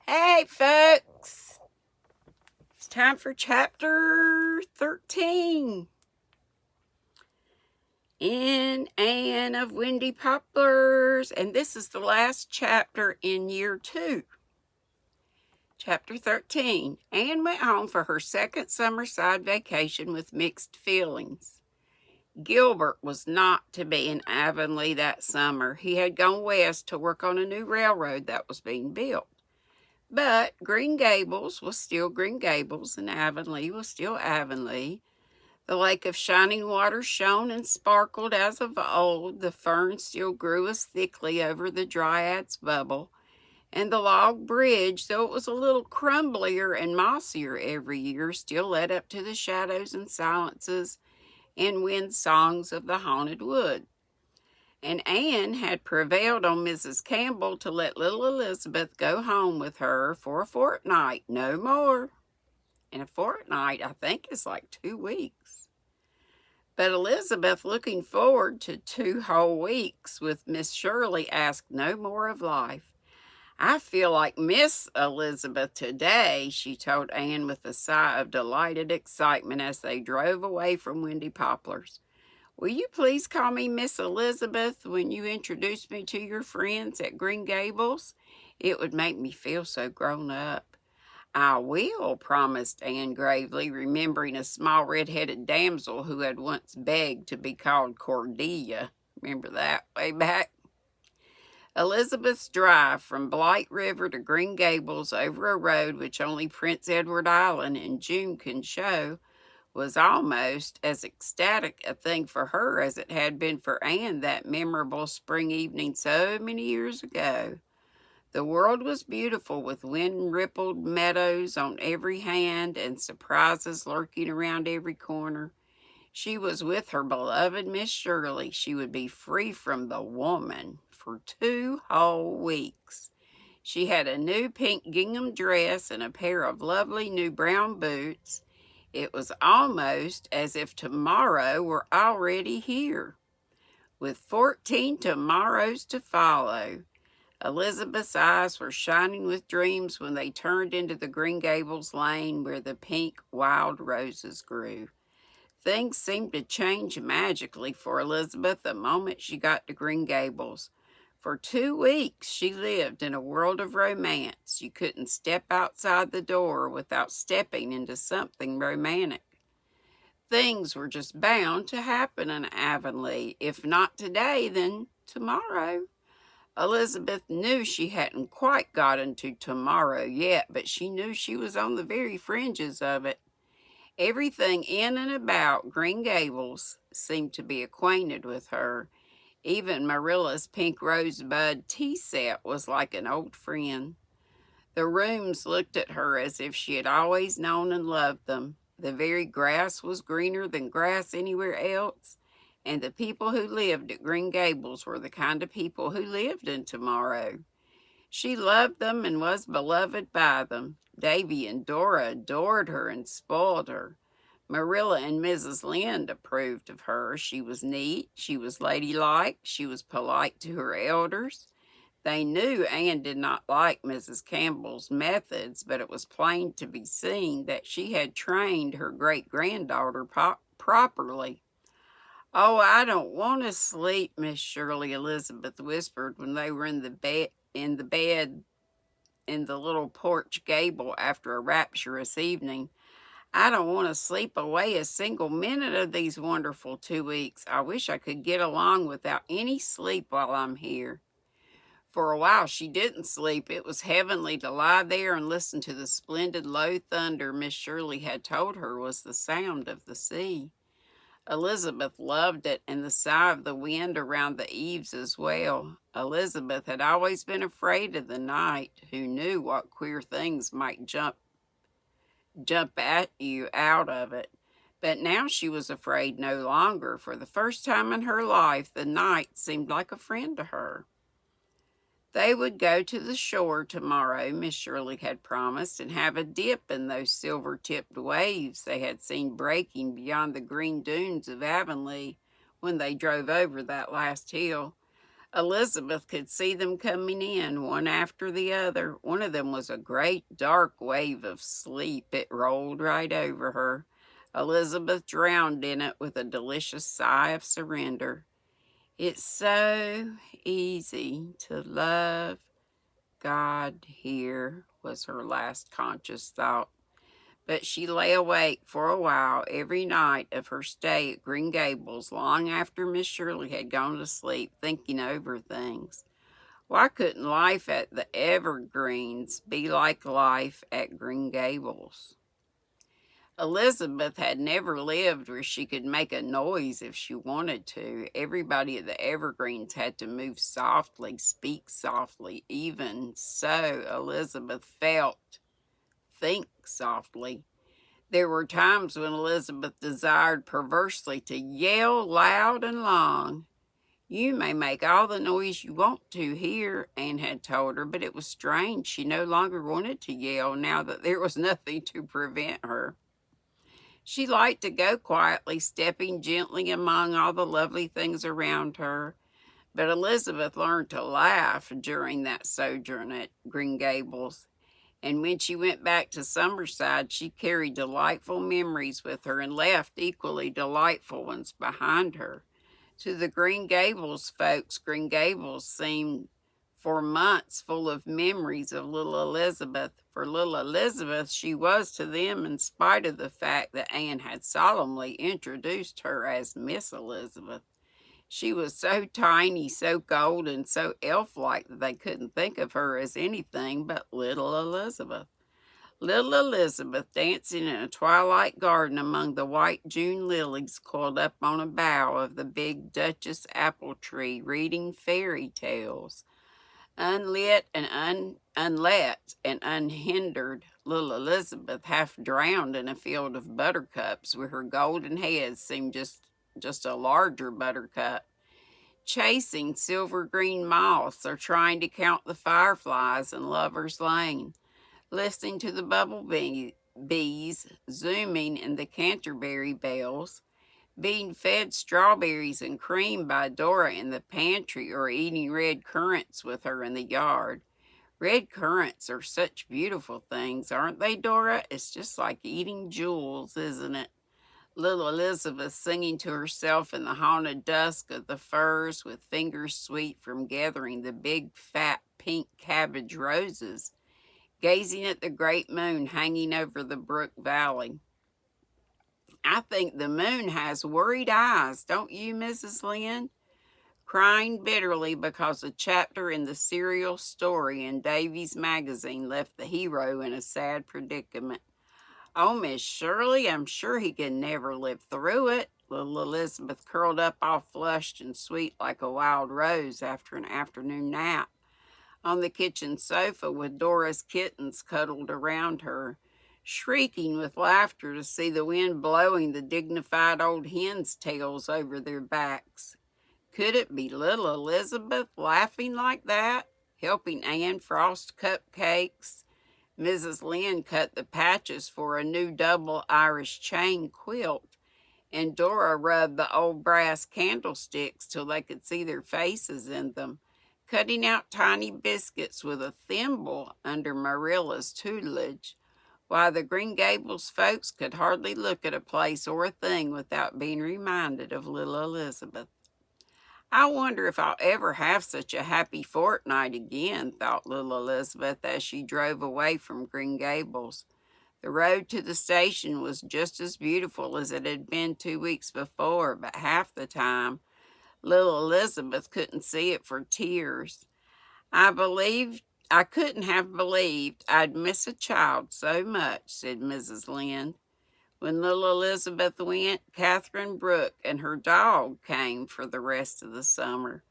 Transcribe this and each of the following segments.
Hey, folks. It's time for chapter 13. In Anne of Windy Poplars. And this is the last chapter in year 2. Chapter 13. Anne went home for her second summer-side vacation with mixed feelings. Gilbert was not to be in Avonlea that summer. He had gone west to work on a new railroad that was being built. But Green Gables was still Green Gables, and Avonlea was still Avonlea. The lake of shining water shone and sparkled as of old. The fern still grew as thickly over the Dryad's bubble. And the log bridge, though it was a little crumblier and mossier every year, still led up to the shadows and silences and wind songs of the haunted wood. And Anne had prevailed on Mrs. Campbell to let little Elizabeth go home with her for a fortnight, no more. And a fortnight, I think, is like 2 weeks. But Elizabeth, looking forward to 2 whole weeks with Miss Shirley, asked no more of life. "I feel like Miss Elizabeth today," she told Anne with a sigh of delighted excitement as they drove away from Windy Poplars. "Will you please call me Miss Elizabeth when you introduce me to your friends at Green Gables? It would make me feel so grown up." "I will," promised Anne gravely, remembering a small red-headed damsel who had once begged to be called Cordelia. Remember that way back? Elizabeth's drive from Blight River to Green Gables over a road which only Prince Edward Island in June can show was almost as ecstatic a thing for her as it had been for Anne that memorable spring evening so many years ago. The world was beautiful, with wind-rippled meadows on every hand and surprises lurking around every corner. She was with her beloved Miss Shirley. She would be free from the woman for 2 whole weeks. She had a new pink gingham dress and a pair of lovely new brown boots. It was almost as if tomorrow were already here, with 14 tomorrows to follow. Elizabeth's eyes were shining with dreams when they turned into the Green Gables lane where the pink wild roses grew. Things seemed to change magically for Elizabeth the moment she got to Green Gables. For 2 weeks she lived in a world of romance. You couldn't step outside the door without stepping into something romantic. Things were just bound to happen in Avonlea. If not today, then tomorrow. Elizabeth knew she hadn't quite gotten to tomorrow yet, but she knew she was on the very fringes of it. Everything in and about Green Gables seemed to be acquainted with her. Even Marilla's pink rosebud tea set was like an old friend. The rooms looked at her as if she had always known and loved them. The very grass was greener than grass anywhere else, and the people who lived at Green Gables were the kind of people who lived in tomorrow. She loved them and was beloved by them. Davy and Dora adored her and spoiled her. Marilla and Mrs. Lynde approved of her. She was neat, she was ladylike, she was polite to her elders. They knew Anne did not like Mrs. Campbell's methods, but it was plain to be seen that she had trained her great-granddaughter properly. "Oh, I don't want to sleep, Miss Shirley," Elizabeth whispered when they were in the bed in the little porch gable after a rapturous evening. "I don't want to sleep away a single minute of these wonderful 2 weeks. I wish I could get along without any sleep while I'm here." For a while she didn't sleep. It was heavenly to lie there and listen to the splendid low thunder Miss Shirley had told her was the sound of the sea. Elizabeth loved it, and the sigh of the wind around the eaves as well. Elizabeth had always been afraid of the night. Who knew what queer things might jump at you out of it? But now she was afraid no longer. For the first time in her life, the night seemed like a friend to her. They would go to the shore tomorrow, Miss Shirley had promised, and have a dip in those silver-tipped waves they had seen breaking beyond the green dunes of Avonlea when they drove over that last hill. Elizabeth could see them coming in, one after the other. One of them was a great dark wave of sleep. It rolled right over her. Elizabeth drowned in it with a delicious sigh of surrender. It's so easy to love God here, was her last conscious thought. But she lay awake for a while every night of her stay at Green Gables, long after Miss Shirley had gone to sleep, thinking over things. Why couldn't life at the Evergreens be like life at Green Gables? Elizabeth had never lived where she could make a noise if she wanted to. Everybody at the Evergreens had to move softly, speak softly. Even so, Elizabeth felt, think softly. There were times when Elizabeth desired perversely to yell loud and long. You may make all the noise you want to here, Anne had told her, but it was strange. She no longer wanted to yell now that there was nothing to prevent her. She liked to go quietly, stepping gently among all the lovely things around her. But Elizabeth learned to laugh during that sojourn at Green Gables. And when she went back to Summerside, she carried delightful memories with her and left equally delightful ones behind her. To the Green Gables folks, Green Gables seemed for months full of memories of little Elizabeth. For little Elizabeth, she was to them in spite of the fact that Anne had solemnly introduced her as Miss Elizabeth. She was so tiny, so golden, so elf-like that they couldn't think of her as anything but little Elizabeth. Little Elizabeth dancing in a twilight garden among the white June lilies coiled up on a bough of the big Duchess apple tree, reading fairy tales. Unlit and unlet and unhindered, little Elizabeth half drowned in a field of buttercups where her golden head seemed just a larger buttercup, chasing silver green moths or trying to count the fireflies in Lover's Lane, listening to the bees zooming in the Canterbury bells, being fed strawberries and cream by Dora in the pantry, or eating red currants with her in the yard. Red currants are such beautiful things, aren't they, Dora? It's just like eating jewels, isn't it? Little Elizabeth singing to herself in the haunted dusk of the firs, with fingers sweet from gathering the big fat pink cabbage roses, gazing at the great moon hanging over the brook valley. I think the moon has worried eyes, don't you, Mrs. Lynde? Crying bitterly because a chapter in the serial story in Davy's magazine left the hero in a sad predicament. Oh, Miss Shirley, I'm sure he can never live through it. Little Elizabeth curled up all flushed and sweet like a wild rose after an afternoon nap on the kitchen sofa with Dora's kittens cuddled around her, shrieking with laughter to see the wind blowing the dignified old hens' tails over their backs. Could it be little Elizabeth laughing like that, helping Anne frost cupcakes? Mrs. Lynde cut the patches for a new double Irish chain quilt, and Dora rubbed the old brass candlesticks till they could see their faces in them, cutting out tiny biscuits with a thimble under Marilla's tutelage, while the Green Gables folks could hardly look at a place or a thing without being reminded of little Elizabeth. I wonder if I'll ever have such a happy fortnight again, thought little Elizabeth as she drove away from Green Gables. The road to the station was just as beautiful as it had been 2 weeks before, but half the time little Elizabeth couldn't see it for tears. I couldn't have believed I'd miss a child so much, said Mrs. Lynde. When little Elizabeth went, Catherine Brooke and her dog came for the rest of the summer.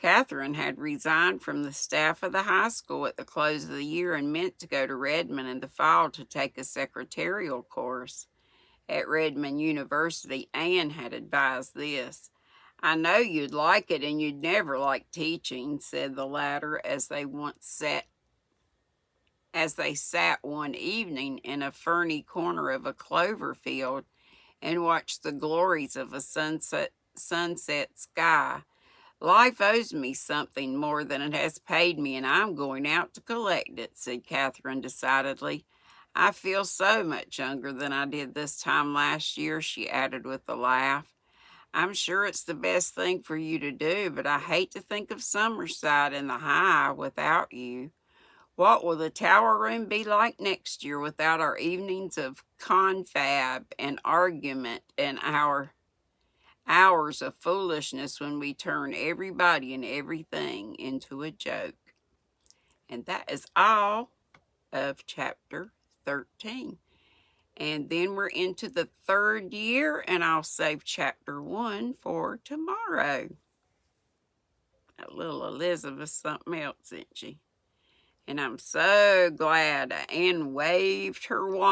Catherine had resigned from the staff of the high school at the close of the year and meant to go to Redmond in the fall to take a secretarial course at Redmond University. Anne had advised this. I know you'd like it and you'd never like teaching, said the latter as they sat one evening in a ferny corner of a clover field and watched the glories of a sunset sky. Life owes me something more than it has paid me, and I'm going out to collect it, said Catherine decidedly. I feel so much younger than I did this time last year, she added with a laugh. I'm sure it's the best thing for you to do, but I hate to think of Summerside in the High without you. What will the tower room be like next year without our evenings of confab and argument and our hours of foolishness when we turn everybody and everything into a joke? And that is all of chapter 13. And then we're into the third year, and I'll save chapter 1 for tomorrow. That little Elizabeth's something else, isn't she? And I'm so glad Anne waved her wand